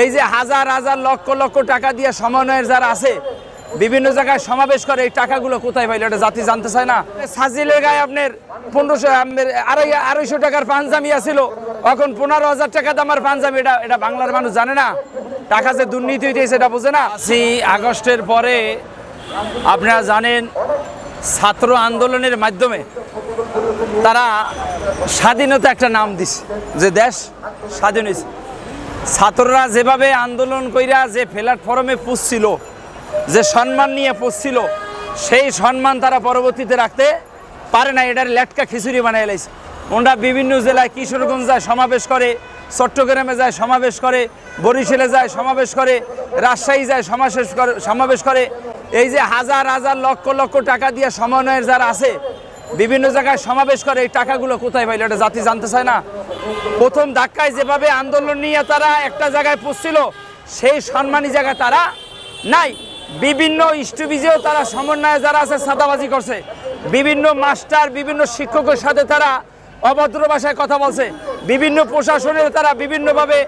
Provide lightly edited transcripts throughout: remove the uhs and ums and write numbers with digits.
এই যে হাজার হাজার লক্ষ লক্ষ টাকা দিয়ে সমন্বয়ের যারা আছে বিভিন্ন জায়গায় সমাবেশ করে, এই টাকাগুলো কোথায় পাইল এটা জাতি জানতে চায় না। সাজিলের গায়ে আপনার 250 টাকার পাঞ্জাবি আছিল, এখন 15,000 টাকা দামের পাঞ্জাবি, এটা বাংলার মানুষ জানে না। টাকা যে দুর্নীতি হইতেছে এটা বোঝে না। 5ই আগস্টের পরে আপনারা জানেন ছাত্র আন্দোলনের মাধ্যমে তারা স্বাধীনতা একটা নাম দিছে, যে দেশ স্বাধীন হয়েছে। ছাত্ররা যেভাবে আন্দোলন কইরা যে প্ল্যাটফর্মে পৌঁছছিল, যে সম্মান নিয়ে পৌঁছছিল, সেই সম্মান তারা পরবর্তীতে রাখতে পারে না। এটার লেটকা খিচুড়ি বানিয়ে লাইছে। ওনারা বিভিন্ন জেলায় কিশোরগঞ্জ যায় সমাবেশ করে, চট্টগ্রামে যায় সমাবেশ করে, বরিশালে যায় সমাবেশ করে, রাজশাহী যায় সমাবেশ করে। এই যে হাজার হাজার লক্ষ লক্ষ টাকা দিয়ে সমন্বয়ের যারা আছে বিভিন্ন জায়গায় সমাবেশ করে, এই টাকাগুলো কোথায় পাইল এটা জাতি জানতে চায় না। প্রথম ধাক্কায় যেভাবে আন্দোলন নিয়ে তারা একটা জায়গায় পৌঁছছিল, সেই সম্মানী জায়গায় তারা নাই। বিভিন্ন স্টুপিজেও তারা সমন্বয়ে যারা আছে সাদাবাজি করছে, বিভিন্ন মাস্টার বিভিন্ন শিক্ষকের সাথে তারা অভদ্র ভাষায় কথা বলছে, বিভিন্ন প্রশাসনের তারা বিভিন্নভাবে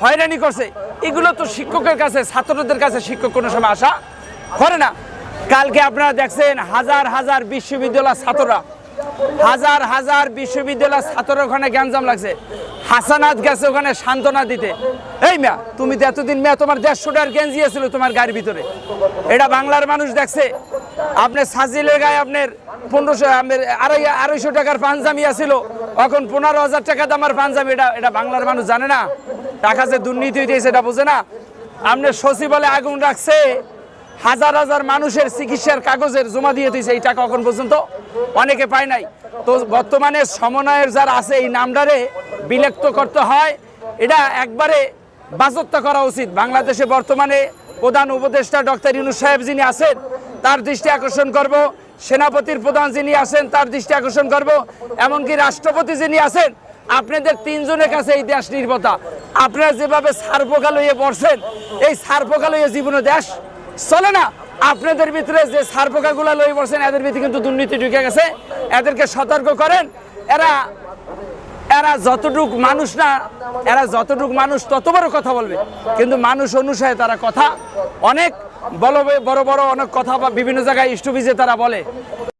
হয়রানি করছে। এগুলো তো শিক্ষকের কাছে, ছাত্রদের কাছে শিক্ষক কোনো সময় আশা করে না। কালকে আপনারা দেখছেন হাজার হাজার বিশ্ববিদ্যালয়ের ছাত্ররা, হাজার হাজার বিশ্ববিদ্যালয়ের ছাত্ররা ওখানে গ্যাঞ্জাম লাগছে। হাসানাত গেছে ওখানে সান্ত্বনা দিতে। এই মিয়া, তুমি তো এতদিন মিয়া তোমার 150 টাকার গেঞ্জি ছিল তোমার গাড়ির ভিতরে, এটা বাংলার মানুষ দেখছে। আপনার সাজিলের গায়ে আপনার 250 টাকার পাঞ্জাবি ছিল, এখন 15,000 টাকা দামের পাঞ্জাবি, এটা বাংলার মানুষ জানে না। টাকা যে দুর্নীতি হইতেছে এটা বোঝে না। আপনার সচিবালয়ে আগুন রাখছে, হাজার হাজার মানুষের চিকিৎসার কাগজের জমা দিয়ে দিয়েছে, এই টাকা এখন পর্যন্ত অনেকে পায় নাই। তো বর্তমানে সমন্বয়ের যারা আছে এই নামটারে বিলুপ্ত করতে হয়, এটা একবারে বাজেয়াপ্ত করা উচিত। বাংলাদেশে বর্তমানে প্রধান উপদেষ্টা ডক্টর ইউনূস সাহেব যিনি আছেন তার দৃষ্টি আকর্ষণ করব, সেনাপতির প্রধান যিনি আছেন তার দৃষ্টি আকর্ষণ করব, এমনকি রাষ্ট্রপতি যিনি আছেন, আপনাদের 3 জনের কাছে এই দেশ নির্ভরতা। আপনারা যেভাবে সারপোকা লইয়ে পড়ছেন, এই সারপোকা লইয়ে জীবনে দেশ চলে না। আপনাদের ভিতরে যে সারপোকাগুলা লইয়ে পড়ছেন, এদের ভিতরে কিন্তু দুর্নীতি ঢুকে গেছে। এদেরকে সতর্ক করেন। এরা যতটুক মানুষ না, এরা যতটুক মানুষ তত বড় কথা বলবে, কিন্তু মানুষ অনুসারে তারা কথা অনেক বড় বড় অনেক কথা বা বিভিন্ন জায়গায় স্টুপিজে তারা বলে।